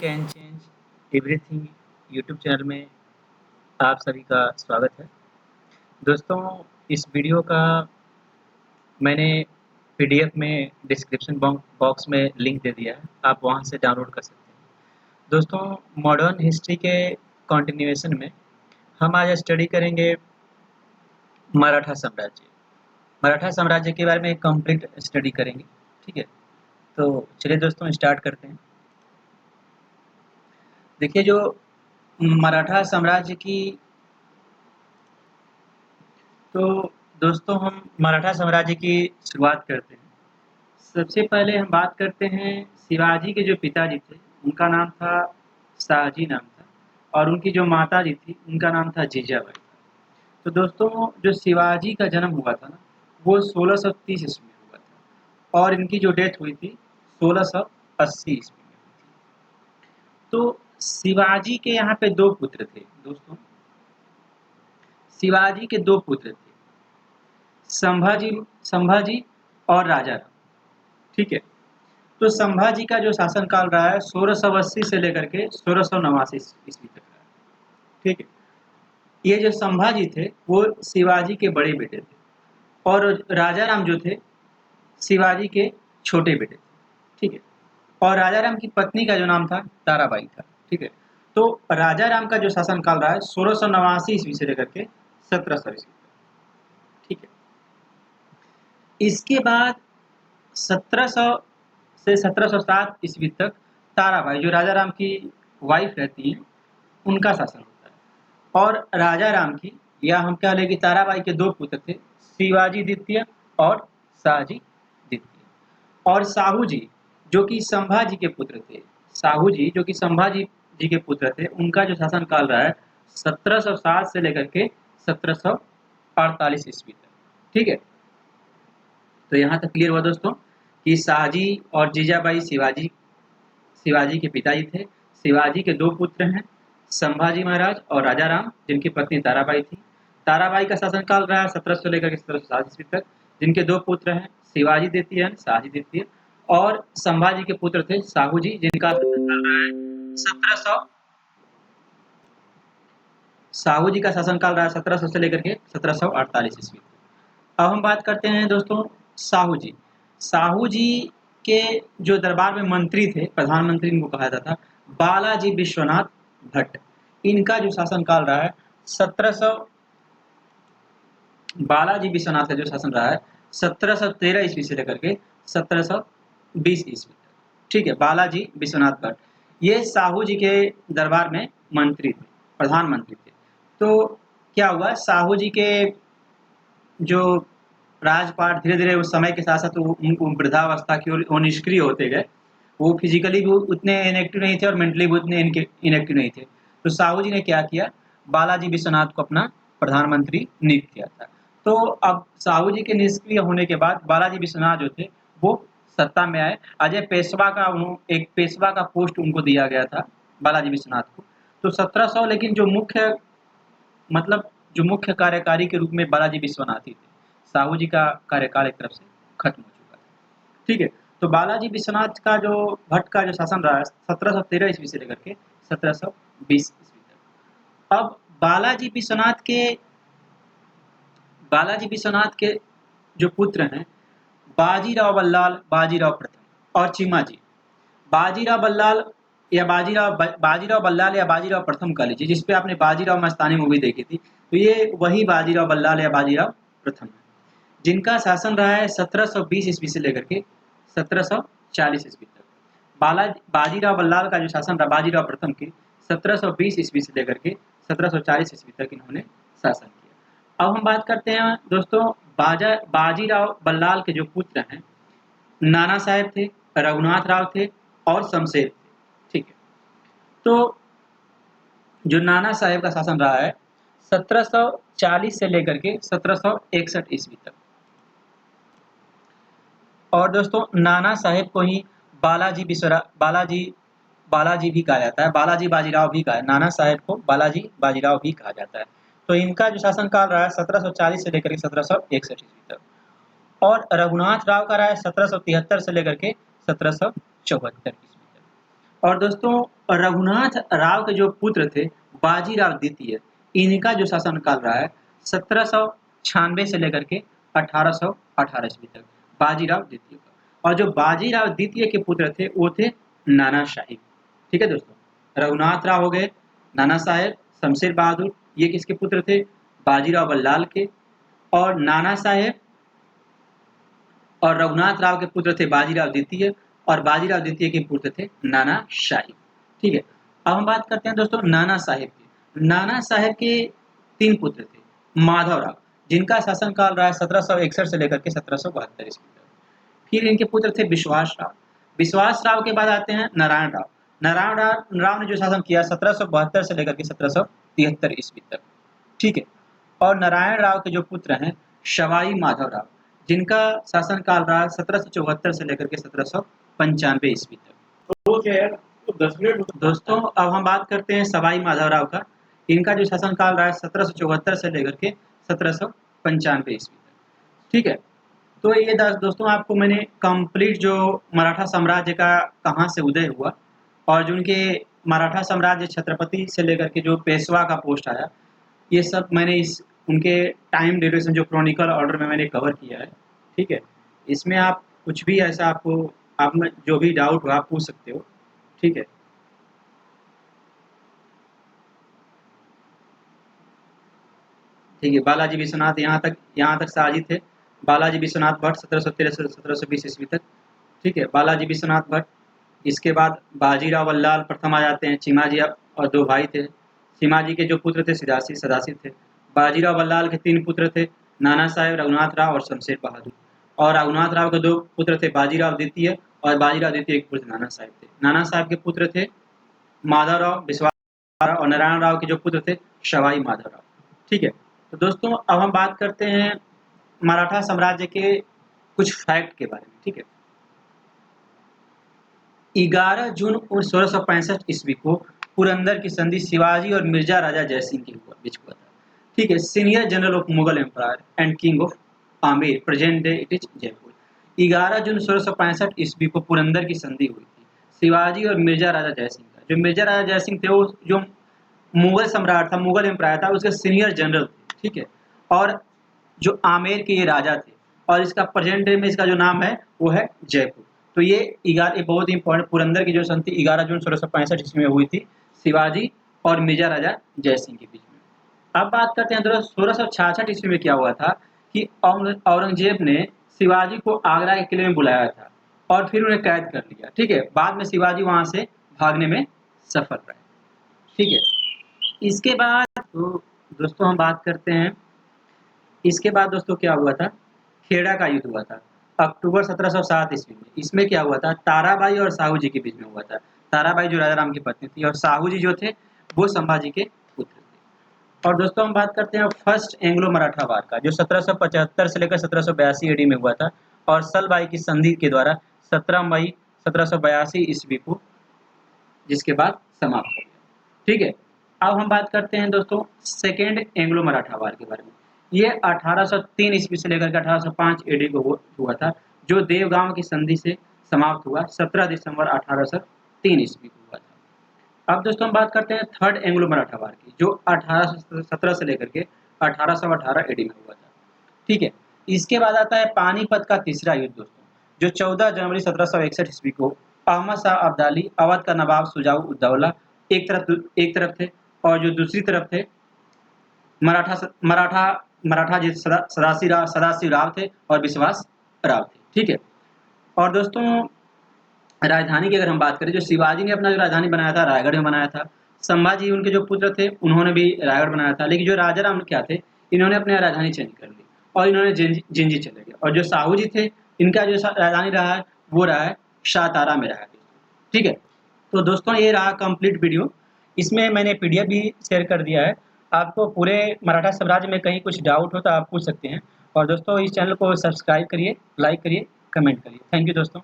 Can change everything YouTube channel में आप सभी का स्वागत है। दोस्तों, इस वीडियो का मैंने पीडीएफ में डिस्क्रिप्शन बॉक्स में लिंक दे दिया है, आप वहां से डाउनलोड कर सकते हैं। दोस्तों, मॉडर्न हिस्ट्री के कंटिन्यूएशन में हम आज स्टडी करेंगे मराठा साम्राज्य। मराठा साम्राज्य के बारे में कंप्लीट स्टडी करेंगे। ठीक है, तो चलिए दोस्तों स्टार्ट करते हैं। देखिए, जो मराठा साम्राज्य की तो दोस्तों हम मराठा साम्राज्य की शुरुआत करते हैं। सबसे पहले हम बात करते हैं शिवाजी के जो पिताजी थे, उनका नाम था शाहजी नाम था, और उनकी जो माताजी थी उनका नाम था जीजाबाई। तो दोस्तों, जो शिवाजी का जन्म हुआ था ना, वो 1630 ईस्वी में हुआ था और इनकी जो डेथ हुई थी 1680 ईस्वी में हुई थी। तो शिवाजी के यहाँ पे दो पुत्र थे दोस्तों। शिवाजी के दो पुत्र थे, संभाजी और राजाराम। ठीक है, तो संभाजी का जो शासनकाल रहा है 1680 से लेकर के 1689 ईस्वी तक रहा है। ठीक है, ये जो संभाजी थे वो शिवाजी के बड़े बेटे थे और राजाराम जो थे शिवाजी के छोटे बेटे थे। ठीक है, और राजाराम की पत्नी का जो नाम था ताराबाई था। ठीक है, तो राजाराम का जो शासनकाल रहा है 1689 ईस्वी से लेकर के 1700 ईस्वी तक। ठीक है, इसके बाद 1700 से 1707 ईस्वी तक ताराबाई जो राजाराम की वाइफ रहती हैं, उनका शासन होता है। और राजाराम की, या हम कह लें कि ताराबाई के दो पुत्र थे, शिवाजी द्वितीय और शाहजी द्वितीय। और साहू जी जो कि संभाजी के पुत्र थे, साहू जी जो कि संभाजी जी के पुत्र थे, उनका जो शासन काल रहा है 1707 से लेकर के 1748 ईस्वी तक। ठीक है, तो यहाँ तक क्लियर हुआ दोस्तों कि शाहजी और जीजाबाई शिवाजी के पिताजी थे। शिवाजी के दो पुत्र हैं, संभाजी महाराज और राजाराम, जिनकी पत्नी ताराबाई थी। ताराबाई का शासनकाल रहा है 1700 से लेकर के 1707 ईस्वी तक, जिनके दो पुत्र हैं, शिवाजी द्वितीय शाहजी द्वितीय, और संभाजी के पुत्र थे साहू जी, जिनका शासनकाल रहा है 1700 साहू जी का शासनकाल रहा है 1700 से लेकर के 1748 ईस्वी। अब हम बात करते हैं दोस्तों साहू जी। साहू जी के जो दरबार में मंत्री थे, प्रधानमंत्री इनको कहा जाता था, बालाजी विश्वनाथ भट्ट। इनका जो शासनकाल रहा है 1700 बालाजी विश्वनाथ का जो शासन रहा है 1713 ईस्वी से लेकर के 1720 ईस्वी तक। ठीक है, बालाजी विश्वनाथ भट्ट ये साहू जी के दरबार में मंत्री थे, प्रधानमंत्री थे। तो क्या हुआ, साहू जी के जो राजपाट धीरे धीरे उस समय के साथ साथ उनको वृद्धावस्था की ओर वो निष्क्रिय होते गए। वो फिजिकली भी उतने इनएक्टिव नहीं थे और मेंटली भी उतने इनएक्टिव नहीं थे। तो साहू जी ने क्या किया, बालाजी विश्वनाथ को अपना प्रधानमंत्री नियुक्त किया था। तो अब साहू जी के निष्क्रिय होने के बाद बालाजी विश्वनाथ जो थे वो सत्ता में आए। अजय पेशवा का एक पेशवा का पोस्ट उनको दिया गया था बालाजी विश्वनाथ को। तो 1700 लेकिन जो मुख्य कार्यकारी के रूप में बालाजी विश्वनाथ ही थे। साहू जी का कार्यकाल एक तरफ से खत्म हो चुका था। ठीक है, तो बालाजी विश्वनाथ का जो भट्ट का जो शासन रहा है 1713 ईस्वी से लेकर के 1720 ईस्वी तक। अब बालाजी विश्वनाथ के जो पुत्र हैं बाजीराव बल्लाल, बाजीराव प्रथम और चिमाजी। बाजीराव बल्लाल या बाजीराव प्रथम कह लीजिए, जिसपे आपने बाजीराव मस्तानी मूवी देखी थी, तो ये वही बाजीराव बल्लाल या बाजीराव प्रथम है, जिनका शासन रहा है 1720 ईस्वी से लेकर के 1740 ईस्वी तक। बाजीराव बल्लाल का जो शासन रहा बाजीराव प्रथम की 1720 ईस्वी से लेकर के 1740 ईस्वी तक इन्होंने शासन किया। अब हम बात करते हैं दोस्तों बाजीराव बल्लाल के जो पुत्र हैं, नाना साहेब थे, रघुनाथ राव थे और शमशेर थे। ठीक है, तो जो नाना साहेब का शासन रहा है 1740 से लेकर के 1761 ईस्वी तक। और दोस्तों नाना साहेब को ही बालाजी भी कहा जाता है, बालाजी बाजीराव भी कहा, नाना साहेब को बालाजी बाजीराव भी कहा जाता है। तो इनका जो शासनकाल रहा है 1740 से लेकर के 1761 ईस्वी तक। और रघुनाथ राव का रहा है 1773 से लेकर के 1774 ईस्वी तक। और दोस्तों रघुनाथ राव के जो पुत्र थे बाजीराव द्वितीय, इनका जो शासनकाल रहा है 1796 से लेकर के 1818 ईस्वी तक, बाजीराव द्वितीय का। और जो बाजीराव द्वितीय के पुत्र थे वो थे नाना साहिब। ठीक है दोस्तों, रघुनाथ राव हो गए, नाना साहेब, शमशेर बहादुर, ये किसके पुत्र थे? बाजीराव बल्लाल के। और नाना साहेब और रघुनाथ राव के पुत्र थे बाजीराव द्वितीय, और बाजीराव द्वितीय के पुत्र थे नाना साहिब। ठीक है, अब हम बात करते हैं दोस्तों नाना साहेब की। नाना साहेब के 3 पुत्र थे, माधवराव, जिनका शासनकाल रहा है 1761 से लेकर के 1772 ईस्वी तक। फिर इनके पुत्र थे विश्वास राव। विश्वास राव के बाद आते हैं नारायण राव। नारायण राव ने जो शासन किया 1772 से लेकर के 1773 ईस्वी तक। ठीक है, और नारायण राव के जो पुत्र हैं सवाई माधवराव, जिनका शासनकाल रहा 1774 से लेकर के 1795 ईस्वी तक। दोस्तों अब हम बात करते हैं सवाई माधवराव का। इनका जो शासनकाल रहा है 1774 से लेकर के 1795 ईस्वी तक। ठीक है, तो ये दोस्तों आपको मैंने कंप्लीट जो मराठा साम्राज्य का कहाँ से उदय हुआ और जो उनके मराठा साम्राज्य छत्रपति से लेकर के जो पेशवा का पोस्ट आया, ये सब मैंने इस उनके टाइम ड्यूरेशन जो क्रॉनिकल ऑर्डर में मैंने कवर किया है। ठीक है, इसमें आप कुछ भी ऐसा आपको आप में जो भी डाउट हो आप पूछ सकते हो। ठीक है, ठीक है, बालाजी विश्वनाथ यहाँ तक साजी थे। बालाजी विश्वनाथ भट्ट 1713 से 1720 ईस्वी तक। ठीक है, बालाजी विश्वनाथ भट्ट। इसके बाद बाजीराव बल्लाल प्रथम आ जाते हैं। चिमाजी और 2 भाई थे। चिमाजी के जो पुत्र थे सदाशिव थे। बाजीराव बल्लाल के 3 पुत्र थे, नाना साहेब, रघुनाथ राव और शमशेर बहादुर। और रघुनाथ राव के 2 पुत्र थे, बाजीराव द्वितीय, और बाजीराव द्वितीय के पुत्र नाना साहेब थे। नाना साहेब के पुत्र थे माधवराव, विश्वास राव, और नारायण राव के जो पुत्र थे सवाई माधवराव। ठीक है, तो दोस्तों अब हम बात करते हैं मराठा साम्राज्य के कुछ फैक्ट के बारे में। ठीक है, 11 जून 1665 ईस्वी को पुरंदर की संधि शिवाजी और मिर्जा राजा जयसिंह के बीच हुआ था। ठीक है, senior general of Mughal empire and king of Amer, present day it is Jaipur. 11 जून 1665 ईस्वी को पुरंदर की संधि हुई थी शिवाजी और मिर्जा राजा जयसिंह का। जो मिर्जा राजा जयसिंह थे वो जो मुगल सम्राट था, मुगल एम्पायर था, उसके सीनियर जनरल थे। ठीक है, और जो आमेर के ये राजा थे, और इसका प्रेजेंट डे में इसका जो नाम है वो है जयपुर। तो ये बहुत ही इंपॉर्टेंट, पुरंदर की जो संधि 11 जून 1665 ईस्वी में हुई थी शिवाजी और मिर्जा राजा जयसिंह के बीच में। अब बात करते हैं 1666 ईस्वी में क्या हुआ था कि औरंगजेब ने शिवाजी को आगरा के किले में बुलाया था और फिर उन्हें कैद कर लिया। ठीक है, बाद में शिवाजी वहां से भागने में सफल रहे। ठीक है, इसके बाद तो दोस्तों हम बात करते हैं, इसके बाद दोस्तों क्या हुआ था, खेड़ा का युद्ध हुआ था अक्टूबर 1707 ईस्वी में। इसमें क्या हुआ था, ताराबाई और साहू जी के बीच में हुआ था। ताराबाई जो राजा राम की पत्नी थी और साहू जी जो थे वो संभाजी के पुत्र थे। और दोस्तों हम बात करते हैं फर्स्ट एंग्लो मराठा वार का, जो 1775 से लेकर 1782 एडी में हुआ था और सलबाई की संधि के द्वारा 17 मई 1782 ईस्वी को जिसके बाद समाप्त हो गया। ठीक है, अब हम बात करते हैं दोस्तों सेकेंड एंग्लो मराठा वार के बारे में। ये 1803 ईस्वी से लेकर के 1805 एडी को हुआ था, जो देवगांव की संधि से समाप्त हुआ 17 दिसंबर 1803 ईस्वी को हुआ था। अब दोस्तों हम बात करते हैं थर्ड एंग्लो मराठा वार की, जो 1817 से लेकर के 1818 एडी में हुआ था। ठीक है, इसके बाद आता है पानीपत का तीसरा युद्ध दोस्तों, जो 14 जनवरी 1761 ईस्वी को अहमद शाह अब्दाली, अवध का नवाब शुजाऊ उद्दौला एक तरफ थे, और जो दूसरी तरफ थे मराठा जी सदाशिव राव थे और विश्वास राव थे। ठीक है, और दोस्तों राजधानी की अगर हम बात करें, जो शिवाजी ने अपना जो राजधानी बनाया था रायगढ़ में बनाया था। संभाजी उनके जो पुत्र थे उन्होंने भी रायगढ़ बनाया था, लेकिन जो राजा राम क्या थे, इन्होंने अपनी राजधानी चेंज कर ली और इन्होंने जिंजी चले गए। और जो साहू जी थे, इनका जो राजधानी रहा है वो रहा है शाहतारा में रहा है। ठीक है, तो दोस्तों ये रहा कंप्लीट वीडियो। इसमें मैंने पीडीएफ भी शेयर कर दिया है। आपको पूरे मराठा साम्राज्य में कहीं कुछ डाउट हो तो आप पूछ सकते हैं। और दोस्तों इस चैनल को सब्सक्राइब करिए, लाइक करिए, कमेंट करिए। थैंक यू दोस्तों।